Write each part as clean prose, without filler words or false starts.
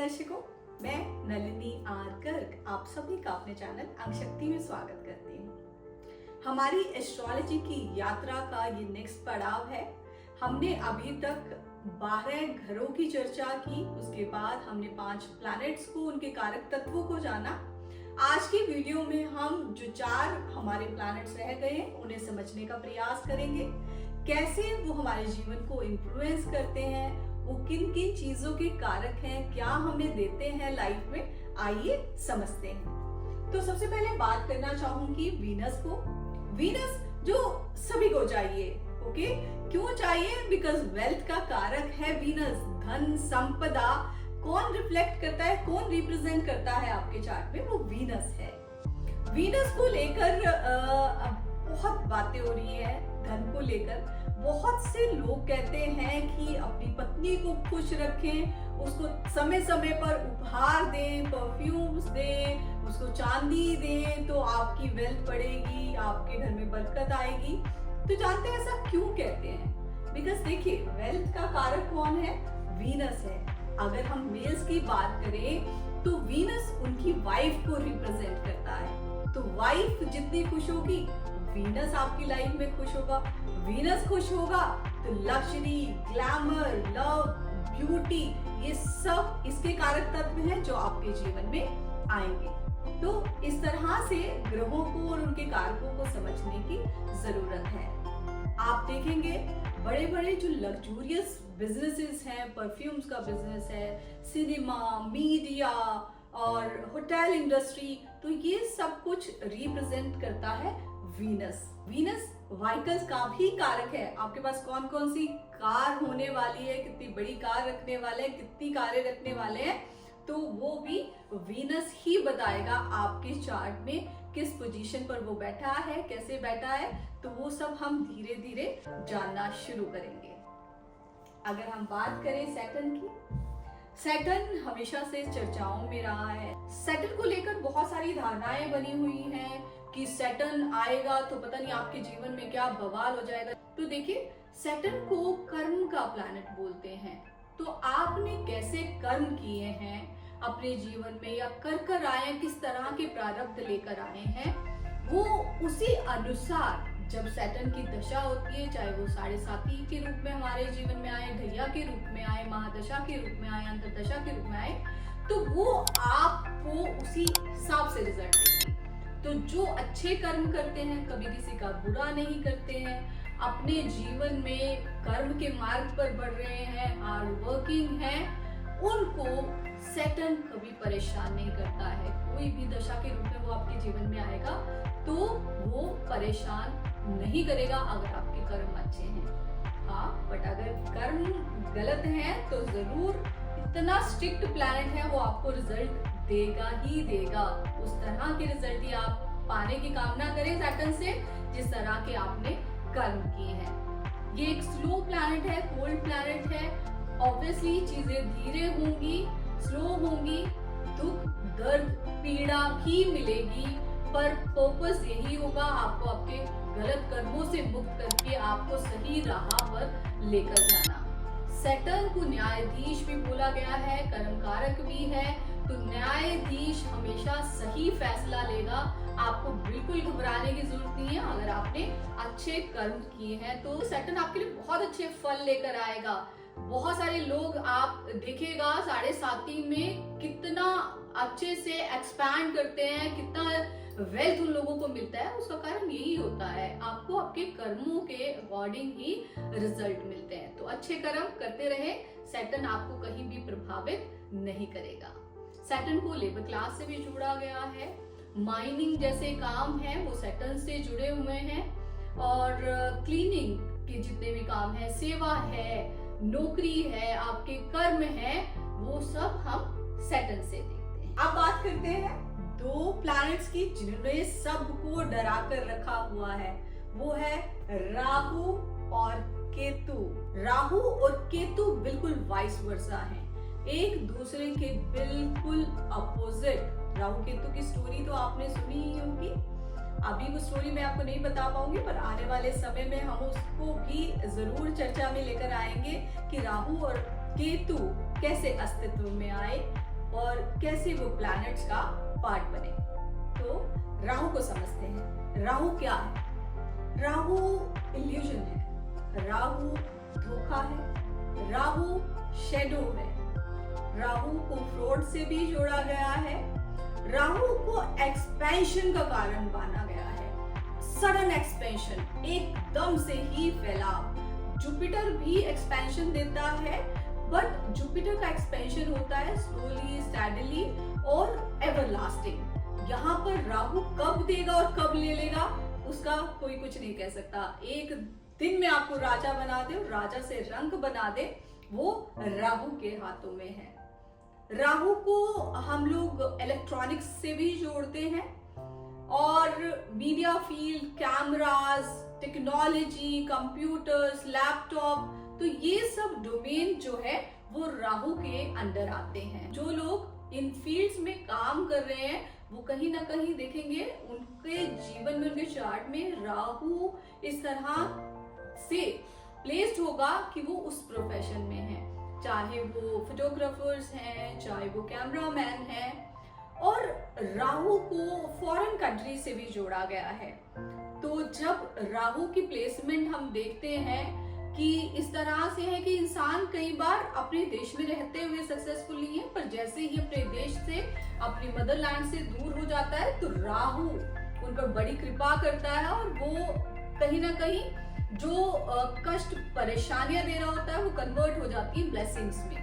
दर्शकों, मैं नलिनी आर गर्ग आप सभी का अपने चैनल अंक शक्ति में स्वागत करती हूँ। हमारी एस्ट्रोलॉजी की यात्रा का ये नेक्स्ट पड़ाव है। हमने अभी तक 12 घरों की चर्चा की, उसके बाद हमने 5 प्लैनेट्स को, उनके कारक तत्वों को जाना। आज की वीडियो में हम जो 4 हमारे प्लैनेट्स रह गए उन्हें समझने का प्रयास करेंगे। कैसे वो हमारे जीवन को इन्फ्लुएंस करते हैं, वो किन किन चीजों के कारक हैं, क्या हमें देते हैं लाइफ में, आइए समझते हैं। तो सबसे पहले बात करना चाहूंगी वीनस को। वीनस जो सभी को चाहिए, ओके? क्यों चाहिए? बिकॉज वेल्थ का कारक है वीनस। धन, संपदा कौन रिफ्लेक्ट करता है, कौन रिप्रेजेंट करता है आपके चार्ट में? वो वीनस है। वीनस को लेकर बहुत बातें हो रही है। धन को लेकर बहुत से लोग कहते हैं कि अपनी पत्नी को खुश रखें, उसको समय समय पर उपहार दें, परफ्यूम्स दें, उसको चांदी दें, तो आपकी वेल्थ बढ़ेगी, आपके घर में बरकत आएगी। तो जानते हैं ऐसा क्यों कहते हैं? बिकॉज देखिए, वेल्थ का कारक कौन है? वीनस है। अगर हम मेल्स की बात करें तो वीनस उनकी वाइफ को रिप्रेजेंट करता है। तो वाइफ जितनी खुश होगी, वीनस आपकी लाइफ में खुश होगा। वीनस खुश होगा तो लग्जरी, ग्लैमर, लव, ब्यूटी, ये सब इसके कारक तत्व हैं जो आपके जीवन में आएंगे। तो इस तरह से ग्रहों को और उनके कारकों को समझने की जरूरत है। आप देखेंगे बड़े बड़े जो लग्जूरियस बिजनेसेस हैं, परफ्यूम्स का बिजनेस है, सिनेमा, मीडिया और होटल इंडस्ट्री, तो ये सब कुछ रिप्रेजेंट करता है वीनस। वीनस व्हीकल्स का भी कारक है। आपके पास कौन कौन सी कार होने वाली है, कितनी बड़ी कार रखने वाले हैं, कितनी कारें रखने वाले हैं, तो वो भी वीनस ही बताएगा आपके चार्ट में किस पोजीशन पर वो बैठा है, कैसे बैठा है। तो वो सब हम धीरे धीरे जानना शुरू करेंगे। अगर हम बात करें सैटर्न की, सैटर्न हमेशा से चर्चाओं में रहा है। सैटर्न को लेकर बहुत सारी धारणाएं बनी हुई हैं कि सैटर्न आएगा तो पता नहीं आपके जीवन में क्या बवाल हो जाएगा। तो देखिए, सैटर्न को कर्म का प्लैनेट बोलते हैं। तो आपने कैसे कर्म किए हैं अपने जीवन में, या कर आए हैं, किस तरह के प्रारब्ध लेकर आए हैं, वो उसी अनुसार जब सैटर्न की दशा होती है, चाहे वो 7.5 के रूप में हमारे जीवन में आए, ढैया के रूप में आए, महादशा के रूप में आए, अंतरदशा के रूप में आए, तो वो आपको उसी हिसाब से रिजल्ट देगी। तो जो अच्छे कर्म करते हैं, कभी किसी का बुरा नहीं करते हैं, अपने जीवन में कर्म के मार्ग पर बढ़ रहे हैं, हार्ड वर्किंग हैं, उनको सैटर्न कभी परेशान नहीं करता है। कोई भी दशा के रूप में वो आपके जीवन में आएगा तो वो परेशान नहीं करेगा अगर आपके कर्म अच्छे हैं। हाँ, बट अगर कर्म गलत है तो जरूर इतना स्ट्रिक्ट प्लैनेट है, वो आपको रिजल्ट देगा ही देगा। उस तरह के रिजल्ट ही आप पाने की कामना करें सैटर्न से, जिस तरह के आपने कर्म किए हैं। ये एक स्लो प्लैनेट है, कोल्ड प्लैनेट है। ऑब्वियसली चीजें धीरे होंगी, स्लो होंगी, दुख, दर्द, पीड़ा भी मिलेगी, पर पर्पस यही होगा आपको आपके गलत कर्मों से मुक्त करके आपको सही राह पर लेकर जाना। सैटर्न को न्यायाधीश भी बोला गया है, कर्म कारक भी है। तो न्यायाधीश हमेशा सही फैसला लेगा। आपको बिल्कुल घबराने की जरूरत नहीं है। अगर आपने अच्छे कर्म किए हैं तो सैटर्न आपके लिए बहुत अच्छे फल लेकर आएगा। बहुत सारे लोग आप देखेगा 7.5 में कितना अच्छे से एक्सपैंड करते हैं, कितना वेल्थ उन लोगों को मिलता है। उसका कारण यही होता है, आपको आपके कर्मों के अकॉर्डिंग ही रिजल्ट मिलते हैं। तो अच्छे कर्म करते रहे, सैटर्न आपको कहीं भी प्रभावित नहीं करेगा। सैटर्न को लेबर क्लास से भी जोड़ा गया है। माइनिंग जैसे काम है वो सैटर्न से जुड़े हुए हैं, और क्लीनिंग के जितने भी काम है, सेवा है, नौकरी है, आपके कर्म है, वो सब हम सैटर्न से देखते हैं। अब बात करते हैं 2 प्लैनेट्स की जिन्होंने सबको डरा कर रखा हुआ है। वो है राहु और केतु। राहु और केतु बिल्कुल वाइस वर्सा हैं, एक दूसरे के बिल्कुल अपोजिट। राहु केतु की स्टोरी तो आपने सुनी ही होगी। अभी वो स्टोरी मैं आपको नहीं बता पाऊंगी, पर आने वाले समय में हम उसको भी जरूर चर्चा में लेकर आएंगे कि राहु और केतु कैसे अस्तित्व में आए, और कैसे वो प्लैनेट्स का पार्ट बने। तो राहु को समझते हैं। राहु क्या है? राहु इल्यूजन है, राहु धोखा है, राहु शेडो है, राहु को फ्रॉड से भी जोड़ा गया है, राहु को एक्सपेंशन का कारण माना गया है, सडन एक्सपेंशन, एकदम से ही फैलाव। जुपिटर भी एक्सपेंशन देता है, बट जुपिटर का एक्सपेंशन होता है स्लोली, स्टैडली और एवरलास्टिंग। यहाँ पर राहु कब देगा और कब ले लेगा उसका कोई कुछ नहीं कह सकता। एक दिन में आपको राजा बना दे और राजा से रंक बना दे, वो राहु के हाथों में है। राहु को हम लोग इलेक्ट्रॉनिक्स से भी जोड़ते हैं और media field, cameras, technology, computers, laptop, तो ये सब डोमेन जो है वो राहु के अंडर आते हैं। जो लोग इन फील्ड्स में काम कर रहे हैं वो कहीं ना कहीं देखेंगे उनके जीवन में, उनके चार्ट में राहु इस तरह से प्लेस्ड होगा कि वो उस प्रोफेशन में है, चाहे वो फोटोग्राफर्स हैं, चाहे वो कैमरामैन हैं। और राहु को फॉरेन कंट्री से भी जोड़ा गया है। तो जब राहु की प्लेसमेंट हम देखते हैं कि इस तरह से है कि इंसान कई बार अपने देश में रहते हुए सक्सेसफुल नहीं है, पर जैसे ही अपने देश से, अपनी मदरलैंड से दूर हो जाता है तो राहु उन पर बड़ी कृपा करता है और वो कहीं ना कहीं जो कष्ट, परेशानियां दे रहा होता है वो कन्वर्ट हो जाती है ब्लेसिंग्स में।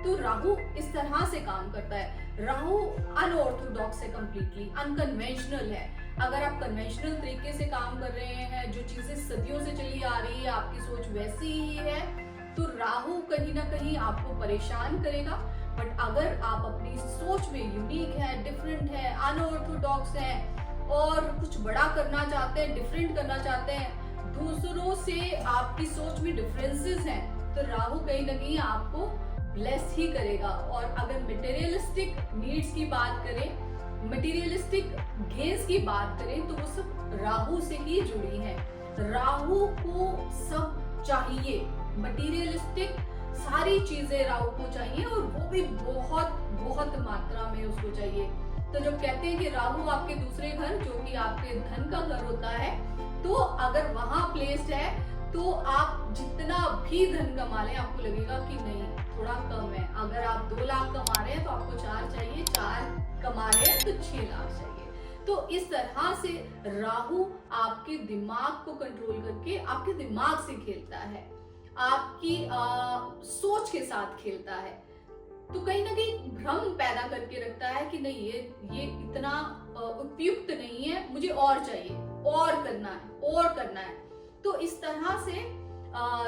तो राहु इस तरह से काम करता है। राहु अनऑर्थोडॉक्स है, कंप्लीटली अनकन्वेंशनल है। अगर आप कन्वेंशनल तरीके से काम कर रहे हैं, जो चीजें सदियों से चली आ रही है, आपकी सोच वैसी ही है, तो राहु कहीं ना कहीं आपको परेशान करेगा। बट अगर आप अपनी सोच में यूनिक है, डिफरेंट है, अनऑर्थोडॉक्स है और कुछ बड़ा करना चाहते हैं, डिफरेंट करना चाहते हैं, दूसरों से आपकी सोच में डिफरेंसेस हैं, तो राहु कहीं ना कहीं आपको ब्लेस ही करेगा। और अगर मटेरियलिस्टिक नीड्स की बात करें, मटेरियलिस्टिक गेन्स की बात करें, तो वो सब राहु से ही जुड़ी है। राहु को सब चाहिए, मटेरियलिस्टिक सारी चीजें राहु को चाहिए और वो भी बहुत बहुत मात्रा में उसको चाहिए। तो जब कहते हैं कि राहु आपके दूसरे घर, जो कि आपके धन का घर होता है, तो अगर वहां प्लेस्ड है तो आप जितना भी धन कमा लें आपको लगेगा कि नहीं थोड़ा कम है। अगर आप 2 लाख कमा रहे हैं तो आपको 4 चाहिए, 4 कमा रहे हैं तो 6 लाख चाहिए। तो इस तरह से राहु आपके दिमाग को कंट्रोल करके आपके दिमाग से खेलता है, आपकी सोच के साथ खेलता है। तो कहीं ना कहीं भ्रम पैदा करके रखता है कि नहीं ये इतना उपयुक्त नहीं है, मुझे और चाहिए, और करना है, और करना है। तो इस तरह से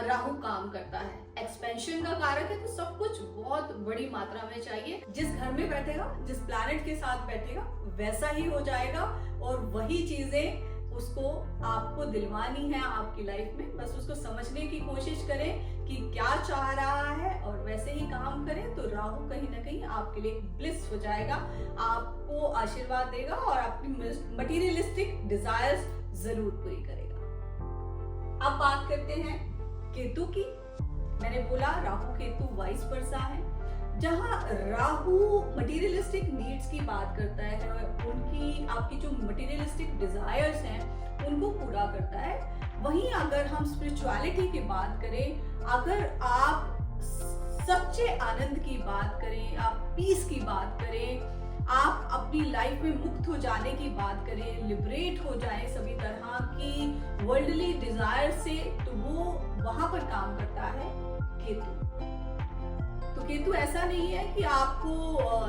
राहु काम करता है, एक्सपेंशन का कारक है, तो सब कुछ बहुत बड़ी मात्रा में चाहिए। जिस घर में बैठेगा, जिस प्लैनेट के साथ बैठेगा, वैसा ही हो जाएगा और वही चीजें उसको आपको दिलवानी है आपकी लाइफ में। बस उसको समझने की कोशिश करें कि क्या चाह रहा है और वैसे ही काम करें, तो राहु कहीं ना कहीं आपके लिए ब्लिस हो जाएगा, आपको आशीर्वाद देगा और अपनी मटेरियलिस्टिक डिजायर्स जरूर पूरी करेगा। अब बात करते हैं केतु की। मैंने बोला राहु केतु वाइस वर्सा है। जहां राहु मटेरियलिस्टिक नीड्स की बात करता है, उनकी आपकी जो मटेरियलिस्टिक डिजायर्स हैं उनको पूरा करता है, वहीं अगर हम स्पिरिचुअलिटी की बात करें, अगर आप सच्चे आनंद की बात करें, आप पीस की बात करें, आप अपनी लाइफ में मुक्त हो जाने की बात करें, लिबरेट हो जाए सभी तरह की वर्ल्डली डिजायर से, तो वो वहां पर काम करता है केतु। तो केतु ऐसा नहीं है कि आपको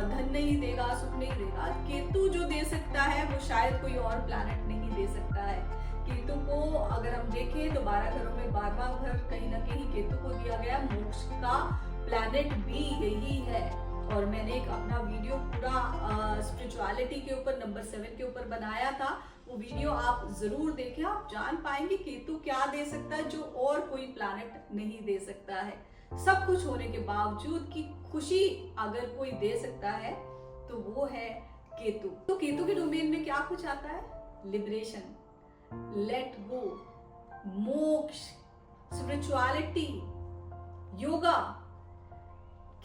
धन नहीं देगा, सुख नहीं देगा। केतु जो दे सकता है वो शायद कोई और प्लैनेट नहीं दे सकता है। केतु को अगर हम देखें तो 12 घरों में 12वां घर कहीं ना कहीं केतु को दिया गया। मोक्ष का प्लैनेट भी यही है। और मैंने एक अपना वीडियो पूरा स्पिरिचुअलिटी के ऊपर नंबर 7 के ऊपर बनाया था, वो वीडियो आप जरूर देखें। आप जान पाएंगे केतु क्या दे सकता है जो और कोई प्लैनेट नहीं दे सकता है। सब कुछ होने के बावजूद की खुशी अगर कोई दे सकता है तो वो है केतु। तो केतु के डोमेन में क्या कुछ आता है? लिबरेशन, लेट गो, मोक्ष, स्पिरिचुअलिटी, योगा।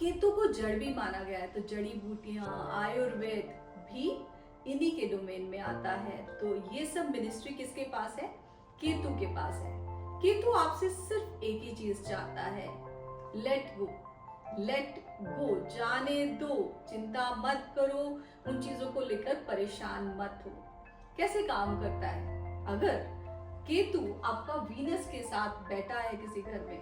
केतु को जड़ भी माना गया है, तो जड़ी बूटियां, आयुर्वेद भी इन्हीं के डोमेन में आता है। तो ये सब मिनिस्ट्री किसके पास है? केतु के पास है। केतु आपसे सिर्फ एक ही चीज चाहता है, लेट गो, लेट गो, जाने दो, चिंता मत करो, उन चीजों को लेकर परेशान मत हो। कैसे काम करता है? अगर केतु आपका वीनस के साथ बैठा है किसी घर में,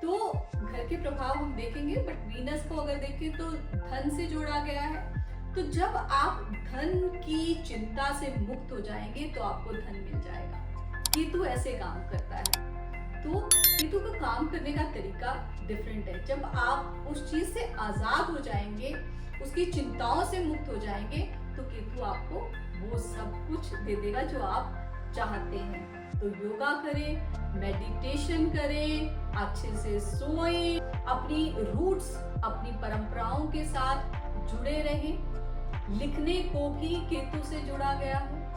तो घर के प्रभाव हम देखेंगे, बट वीनस को अगर देखें तो धन से जोड़ा गया है। तो जब आप धन की चिंता से मुक्त हो जाएंगे तो आपको धन मिल जाएगा। केतु ऐसे काम करता है। तो केतु का काम करने का तरीका डिफरेंट है। जब आप उस चीज से आजाद हो जाएंगे, उसकी चिंताओं से मुक्त हो जाएंगे, तो केतु आपको वो सब कुछ दे देगा जो आप चाहते हैं। तो योगा करें, मेडिटेशन करें, अच्छे से सोएं, अपनी रूट्स, अपनी परंपराओं के साथ जुड़े रहें। लिखने को भी केतु से जुड़ा गया है।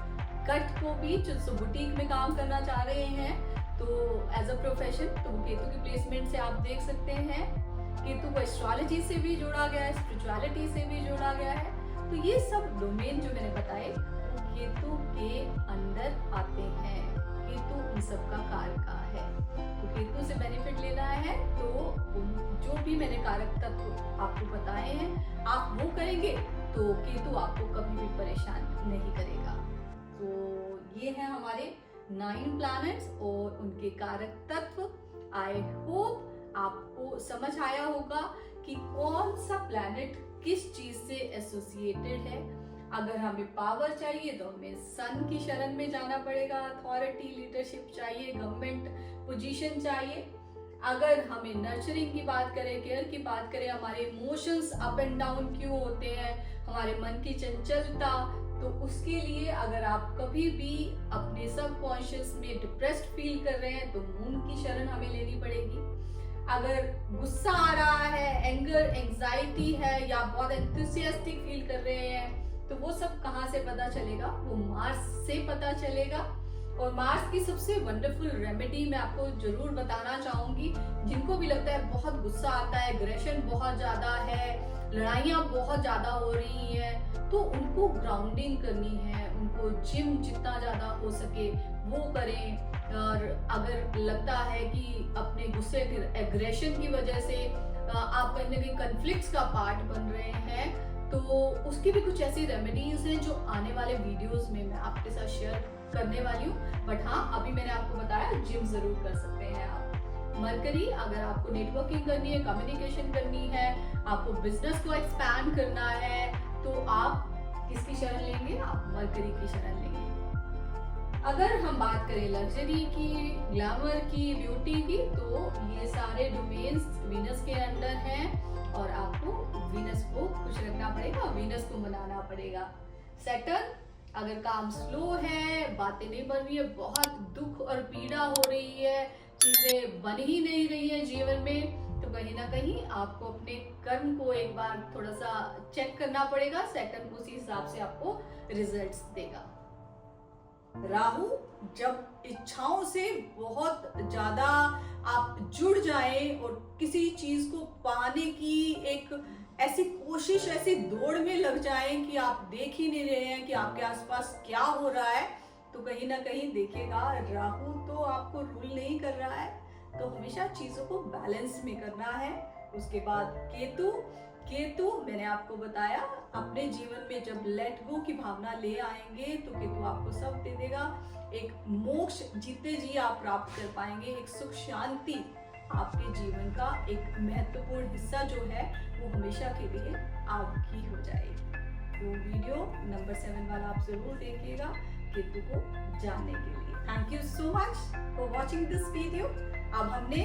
कट को भी, जो बुटीक में काम करना चाह रहे हैं तो एज अ प्रोफेशन, तो वो केतु की प्लेसमेंट से आप देख सकते हैं। केतु को एस्ट्रोलॉजी से भी जोड़ा गया है, स्पिरिचुअलिटी से भी जोड़ा गया है। तो ये सब डोमेन जो मैंने बताए वो केतु के अंदर आते हैं। केतु उन सब का कारक है। तो केतु से बेनिफिट लेना है तो जो भी मैंने कारक तत्व आपको बताए हैं, आप वो करेंगे तो केतु आपको कभी भी परेशान नहीं करेगा। तो ये है हमारे 9 प्लैनेट्स और उनके कारक तत्व। आई होप आपको समझ आया होगा कि कौन सा प्लैनेट किस चीज से एसोसिएटेड है। अगर हमें पावर चाहिए तो हमें सन की शरण में जाना पड़ेगा। अथॉरिटी, लीडरशिप चाहिए, गवर्नमेंट पोजीशन चाहिए। अगर हमें नर्चरिंग की बात करें, केयर की बात करें, हमारे इमोशंस अप एंड डाउन क्यों होते हैं, हमारे मन की चंचलता, तो उसके लिए अगर आप कभी भी अपने सबकॉन्शियस में डिप्रेस्ड फील कर रहे हैं तो मून की शरण हमें लेनी पड़ेगी। अगर गुस्सा आ रहा है, एंगर, एंजाइटी है, या बहुत एंथुसियास्टिक फील कर रहे हैं, तो वो सब कहाँ से पता चलेगा? वो मार्स से पता चलेगा। और मार्स की सबसे वंडरफुल रेमेडी मैं आपको जरूर बताना चाहूंगी। जिनको भी लगता है बहुत गुस्सा आता है, एग्रेशन बहुत ज्यादा है, लड़ाइयाँ बहुत ज्यादा हो रही हैं, तो उनको ग्राउंडिंग करनी है, उनको जिम जितना ज्यादा हो सके वो करें। और अगर लगता है कि अपने गुस्से, एग्रेशन की वजह से आप कहीं ना कहीं कन्फ्लिक्ट्स का पार्ट बन रहे हैं, तो उसकी भी कुछ ऐसी रेमेडीज हैं जो आने वाले वीडियोस में मैं आपके साथ शेयर करने वाली हूँ। बट हाँ, अभी मैंने आपको बताया जिम जरूर कर सकते हैं आप। मरकरी, अगर आपको नेटवर्किंग करनी है, कम्युनिकेशन करनी है, आपको बिजनेस को एक्सपैंड करना है, तो आप किसकी शरण लेंगे? आप मरकरी की शरण लेंगे। अगर हम बात करें लग्जरी की, ग्लैमर की, ब्यूटी की, तो ये सारे डोमेन्स वीनस के अंडर हैं और आपको वीनस को खुश रखना पड़ेगा, वीनस को मनाना पड़ेगा। सैटर्न, अगर काम स्लो है, बातें नहीं बन रही है, बहुत दुख और पीड़ा हो रही है, चीजें बन ही नहीं रही है जीवन में, तो कहीं ना कहीं आपको अपने कर्म को एक बार थोड़ा सा चेक करना पड़ेगा। सैटर्न उसी हिसाब से आपको रिजल्ट्स देगा। राहु, जब इच्छाओं से बहुत ज्यादा आप जुड़ जाएं और किसी चीज को पाने की एक ऐसी कोशिश, ऐसी दौड़ में लग जाएं कि आप देख ही नहीं रहे हैं कि आपके आसपास क्या हो रहा है, तो कहीं ना कहीं देखिएगा राहु तो आपको रूल नहीं कर रहा है। तो हमेशा चीजों को बैलेंस में करना है। उसके बाद केतु, केतु मैंने आपको बताया अपने जीवन में जब लेट गो की भावना ले आएंगे तो केतु आपको सब दे देगा। एक मोक्ष जीते जी आप प्राप्त कर पाएंगे, एक सुख शांति आपके जीवन का एक महत्वपूर्ण हिस्सा जो है वो हमेशा के लिए आपकी हो जाएगी। तो वीडियो नंबर 7 वाला आप जरूर देखिएगा केतु को जानने के लिए। Thank you so much for watching this video. अब हमने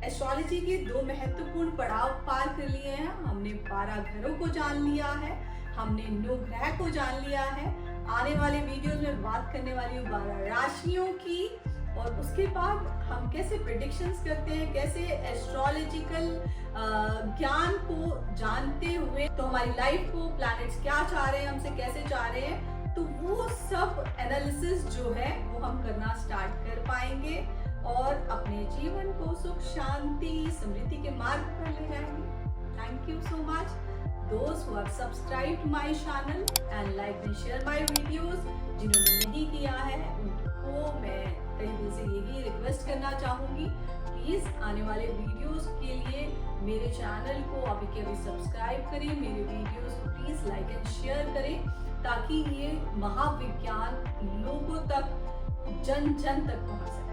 एस्ट्रोलॉजी के 2 महत्वपूर्ण पड़ाव पार कर लिए हैं। हमने 12 घरों को जान लिया है, हमने 9 ग्रह को जान लिया है। आने वाले वीडियोस में बात करने वाली हूँ 12 राशियों की, और उसके बाद हम कैसे प्रेडिक्शंस करते हैं, कैसे एस्ट्रोलॉजिकल ज्ञान को जानते हुए तो हमारी लाइफ को प्लैनेट्स क्या चाह रहे हैं, हमसे कैसे चाह रहे हैं, तो वो सब एनालिसिस जो है वो हम करना स्टार्ट कर पाएंगे और अपने जीवन को सुख शांति समृद्धि के मार्ग पर ले जाएंगे। Thank you so much. Those who have subscribed my channel and liked and share my videos, जिन्होंने नहीं किया है उनको मैं तहे दिल से यही रिक्वेस्ट करना चाहूँगी, प्लीज़ आने वाले वीडियोस के लिए मेरे चैनल को अभी के अभी सब्सक्राइब करें, मेरे वीडियोस को प्लीज़ लाइक एंड शेयर करें, ताकि ये महाविज्ञान लोगों तक जन जन तक पहुँच सके।